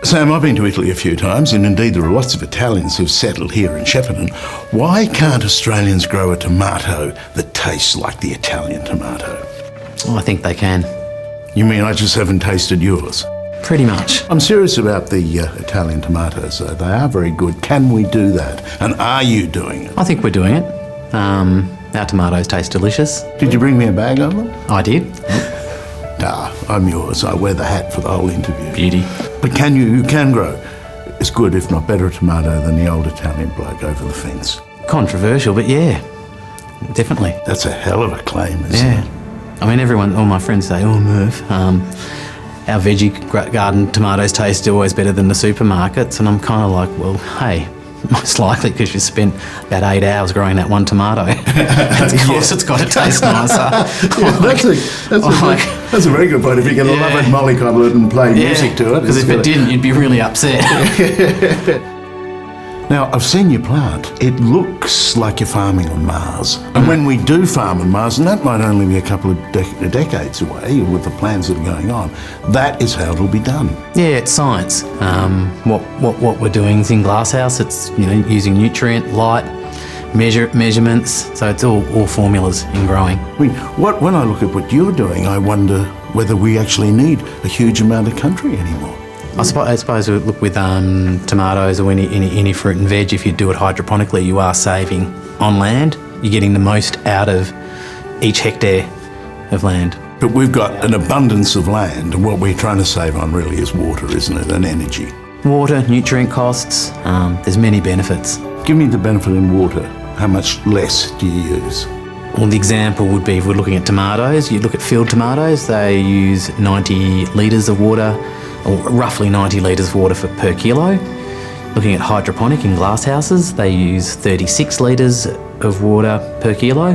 Sam, I've been to Italy a few times, and indeed there are lots of Italians who've settled here in Shepparton. Why can't Australians grow a tomato that tastes like the Italian tomato? Oh, I think they can. You mean I just haven't tasted yours? Pretty much. I'm serious about the Italian tomatoes, though. They are very good. Can we do that? And are you doing it? I think we're doing it. Our tomatoes taste delicious. Did you bring me a bag of them? I did. Nah, I'm yours. I wear the hat for the whole interview. Beauty. But you can grow as good, if not better, a tomato than the old Italian bloke over the fence. Controversial, but yeah, definitely. That's a hell of a claim, isn't it? I mean, all my friends say, oh, Murph, our veggie garden tomatoes taste always better than the supermarkets. And I'm kind of like, well, hey, most likely because you spent about 8 hours growing that one tomato. Of course it's got to taste nicer. That's a very good point. If you're going to love it, mollycoddle it and play music to it. Because if it didn't, you'd be really upset. Now, I've seen your plant. It looks like you're farming on Mars. And when we do farm on Mars, and that might only be a couple of decades away with the plans that are going on, that is how it'll be done. Yeah, it's science. What we're doing is in glasshouse. It's using nutrient, light, measurements. So it's all formulas in growing. I mean, when I look at what you're doing, I wonder whether we actually need a huge amount of country anymore. I suppose look with tomatoes or any fruit and veg, if you do it hydroponically, you are saving on land. You're getting the most out of each hectare of land. But we've got an abundance of land, and what we're trying to save on really is water, isn't it, and energy. Water, nutrient costs, there's many benefits. Give me the benefit in water. How much less do you use? Well, the example would be if we're looking at tomatoes, you look at field tomatoes, they use 90 litres of water, or roughly 90 litres of water per kilo. Looking at hydroponic in glass houses, they use 36 litres of water per kilo.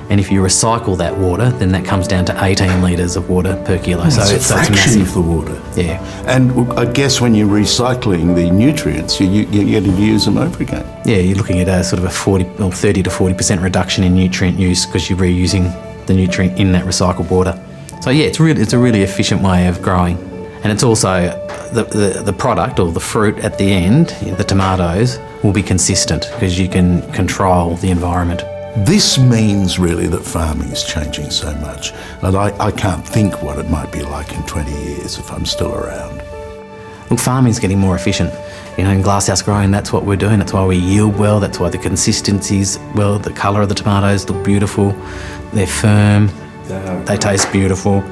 And if you recycle that water, then that comes down to 18 litres of water per kilo. Oh, so it's a fraction of the water. Yeah. And I guess when you're recycling the nutrients, you get to use them over again. Yeah, you're looking at a sort of a 30 to 40% reduction in nutrient use because you're reusing the nutrient in that recycled water. So yeah, it's a really efficient way of growing. And it's also the product or the fruit at the end, the tomatoes, will be consistent because you can control the environment. This means really that farming is changing so much, and I can't think what it might be like in 20 years if I'm still around. Look, farming's getting more efficient. In glasshouse growing, that's what we're doing. That's why we yield well. That's why the consistency's well. The colour of the tomatoes look beautiful. They're firm. They taste beautiful.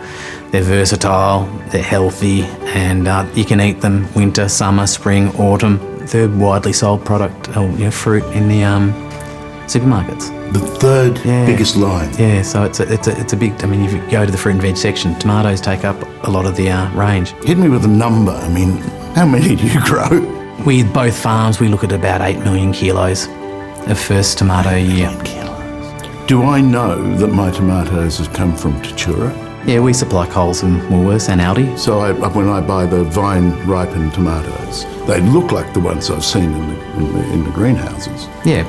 They're versatile. They're healthy, and you can eat them winter, summer, spring, autumn. They're widely sold product, fruit in the supermarkets. The third biggest line. Yeah, so it's a big. I mean, if you go to the fruit and veg section, tomatoes take up a lot of the range. Hit me with a number. I mean, how many do you grow? With both farms, we look at about 8 million kilos of first tomato year. Do I know that my tomatoes have come from Tatura? Yeah, we supply Coles and Woolworths and Aldi. So when I buy the vine-ripened tomatoes, they look like the ones I've seen in the greenhouses. Yeah.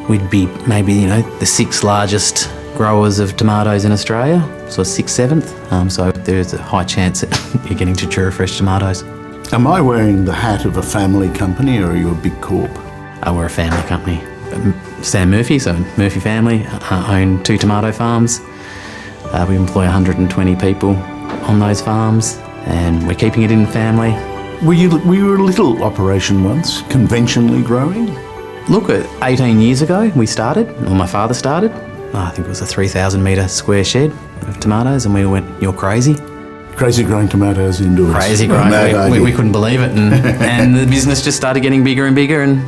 We'd be maybe, the 6th largest growers of tomatoes in Australia, so 6th, 7th. So there's a high chance that you're getting Tatura fresh tomatoes. Am I wearing the hat of a family company, or are you a big corp? We're a family company. Sam Murphy, so Murphy family, own 2 tomato farms. We employ 120 people on those farms, and we're keeping it in the family. Were you a little operation once, conventionally growing? Look, 18 years ago we started, or my father started. I think it was a 3,000 metre square shed of tomatoes, and we went, "You're crazy." Crazy growing tomatoes indoors. Crazy growing. We couldn't believe it, and the business just started getting bigger and bigger, and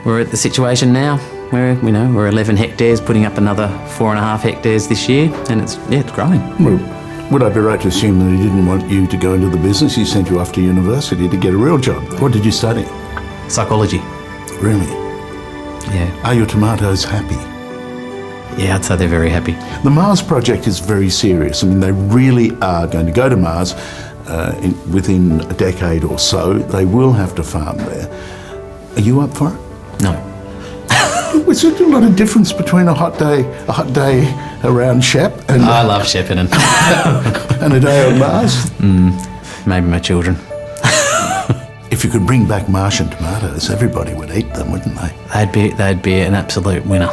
we're at the situation now where we're 11 hectares, putting up another 4.5 hectares this year, and it's growing. Well, would I be right to assume that he didn't want you to go into the business? He sent you off to university to get a real job. What did you study? Psychology. Really? Yeah. Are your tomatoes happy? Yeah, I'd say they're very happy. The Mars project is very serious. I mean, they really are going to go to Mars within a decade or so. They will have to farm there. Are you up for it? No. Is there a lot of difference between a hot day around Shep and I love Shepparton. and a day on Mars? Maybe my children. If you could bring back Martian tomatoes, everybody would eat them, wouldn't they? They'd be an absolute winner.